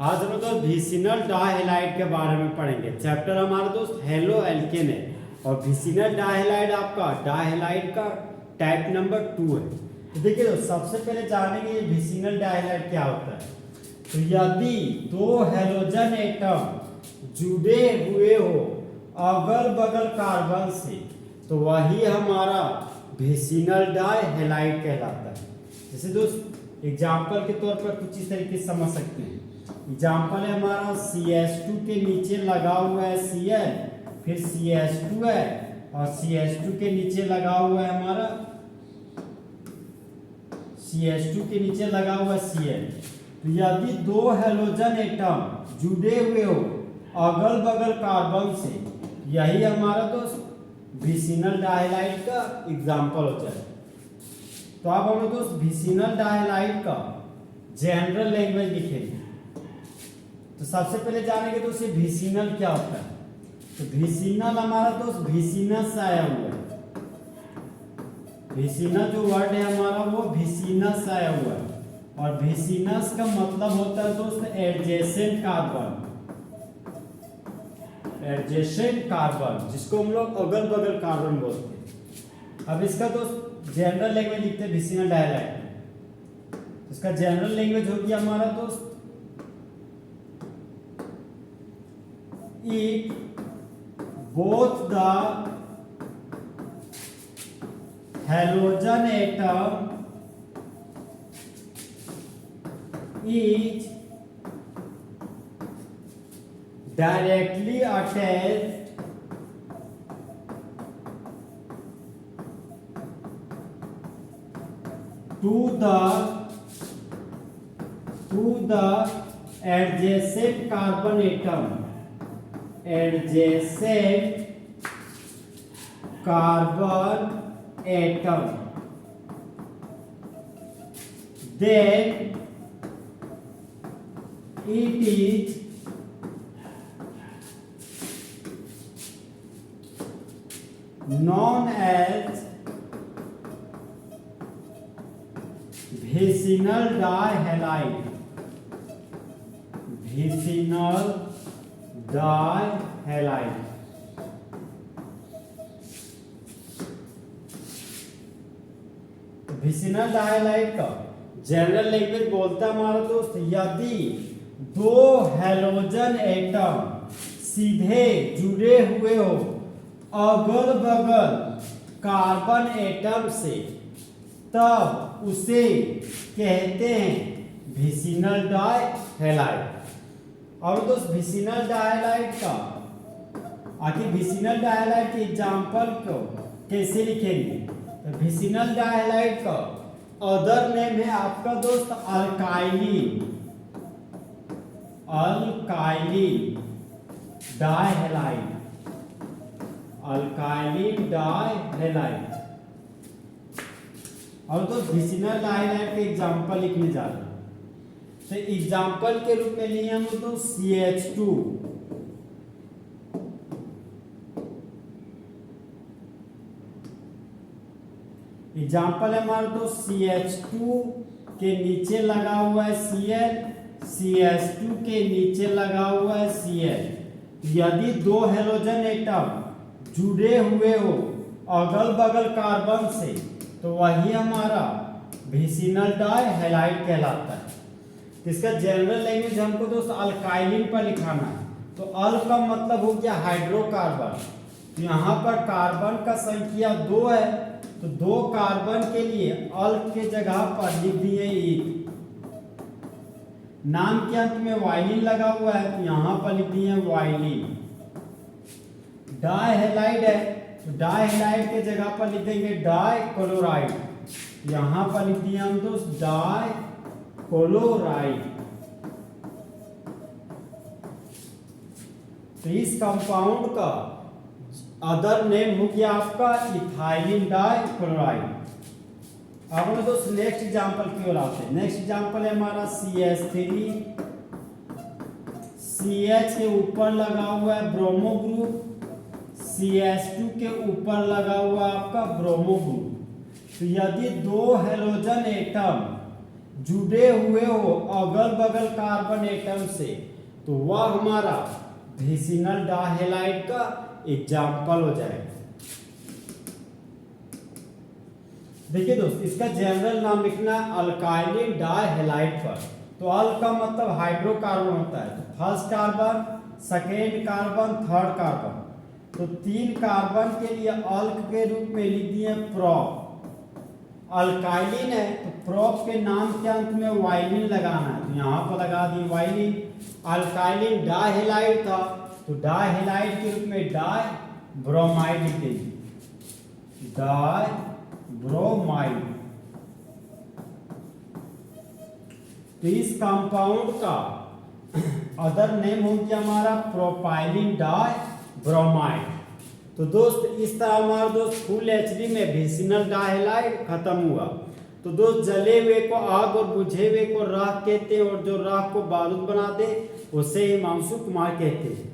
आज हम दोस्त विसिनल डायहैलाइड के बारे में पढ़ेंगे। चैप्टर हमारा दोस्त हेलो एल्केन है और विसिनल डायहैलाइड आपका डायहैलाइड का टाइप नंबर 2 है। तो देखिए दोस्त, सबसे पहले जानेंगे ये विसिनल डायहैलाइड क्या होता है। तो यदि दो हैलोजन एटम जुड़े हुए हो अगल बगल कार्बन से तो वही हमारा विसिनल डायहैलाइड कहलाता है। जैसे दोस्त एग्जाम्पल के तौर पर कुछ इस तरीके से समझ सकते हैं। एग्जाम्पल है हमारा CH2 के नीचे लगा हुआ है Cl, फिर CH2 है और CH2 के नीचे लगा हुआ है हमारा CH2 के नीचे लगा हुआ है Cl। तो यदि दो हैलोजन एटम जुड़े हुए हो अगल बगल कार्बन से, यही हमारा दोस्त विसिनल डायहैलाइड का एग्जाम्पल होता है। तो अब हम दोस्त विसिनल डायहैलाइड का जनरल लैंग्वेज लिखेंगे। तो सबसे पहले जानेंगे दोस्त ये विसिनल क्या होता है। तो विसिनल हमारा दोस्त विसिनस से आया हुआ है। विसिनल जो वर्ड है हमारा वो विसिनस से आया हुआ है और विसिनस का मतलब होता है दोस्त एडजेसेंट कार्बन। एडजेसेंट कार्बन जिसको हम लोग अगल बगल कार्बन बोलते हैं। अब इसका दोस्त जनरल लैंग्वेज लिखते हैं विसिनल डायहैलाइड। इसका जनरल लैंग्वेज हो गया हमारा दोस्त if both the halogen atom is directly attached to the adjacent carbon atom, adjacent carbon atom, then it is known as vicinal dihalide. Vicinal dihalide. Vicinal dihalide का general language बोलता है हमारा दोस्त यदि दो हैलोजन एटम सीधे जुड़े हुए हो अगल बगल कार्बन एटम से, तब उसे कहते हैं विसिनल डायहैलाइड। और दोस्त विसिनल डायहैलाइड का आखिर विसिनल डायहैलाइड के एग्जांपल को कैसे लिखेंगे। तो विसिनल डायहैलाइड का अदर नेम है आपका दोस्त अल्काइलिन। अल्काइलिन डायहैलाइड। अल्काइलिन डायहैलाइड। और दोस्त विसिनल डायहैलाइड के एग्जांपल लिखने जा रहे हैं। तो एग्जाम्पल के रूप में लिए हम तो CH2, एग्जाम्पल है हमारा तो CH2 के नीचे लगा हुआ है Cl, CH2 के नीचे लगा हुआ है Cl। यदि दो हैलोजन एटम जुड़े हुए हो अगल बगल कार्बन से तो वही हमारा विसिनल डायहैलाइड कहलाता है। इसका जनरल लैंग्वेज हमको दोस्त अल्काइलिन पर लिखाना है। तो अल का मतलब हो गया हाइड्रोकार्बन। तो यहाँ पर कार्बन का संख्या 2 है, तो 2 कार्बन के लिए अल के जगह पर लिख दिए एक। नाम के अंत में वाइलिन लगा हुआ है तो यहाँ पर लिख दिए वाइलिन। डायहैलाइड है तो डायहैलाइड के जगह पर लिख देंगे डाइक्लोराइड। यहाँ पर लिख दिए हम दोस्त डाइक्लोराइड। तो इस कंपाउंड का अदर नेम हो गया आपका इथाइलिन डाइक्लोराइड। अब हम दोस्त नेक्स्ट एग्जांपल की ओर आते हैं। नेक्स्ट एग्जांपल है हमारा CH3। CH के ऊपर लगा हुआ है ब्रोमो ग्रुप, CH2 के ऊपर लगा हुआ है आपका ब्रोमो ग्रुप। तो यदि दो हैलोजन एटम जुड़े हुए हो अगल बगल कार्बन एटम से तो वह हमारा विसिनल डाइहैलाइड का एग्जाम्पल हो जाएगा। देखिए दोस्त, इसका जनरल नाम लिखना है अल्काइलिन डाइहैलाइड पर। तो अल का मतलब हाइड्रोकार्बन होता है, तो first carbon, second carbon, third carbon, तो 3 कार्बन के लिए अल्क के रूप में लिख दिए प्रोप। अल्काइलिन है तो प्रोप के नाम के अंत में वाइलिन लगाना है, तो यहाँ पर लगा दिए वाइलिन। अल्काइलिन डाइहैलाइड था तो डाइहैलाइड के रूप में डाई ब्रोमाइड लिख देंगे, डाई ब्रोमाइड। तो इस कंपाउंड का अदर नेम हो गया हमारा प्रोपाइलिन डाई ब्रोमाइड। तो दोस्त इस तरह हमारा दोस्त फुल एचडी में विसिनल डाइहैलाइड खत्म हुआ। तो दोस्त जले हुए को आग और बुझे हुए को राख कहते हैं, और जो राख को बारूद बना दे उसे हिमांशु कुमार कहते हैं।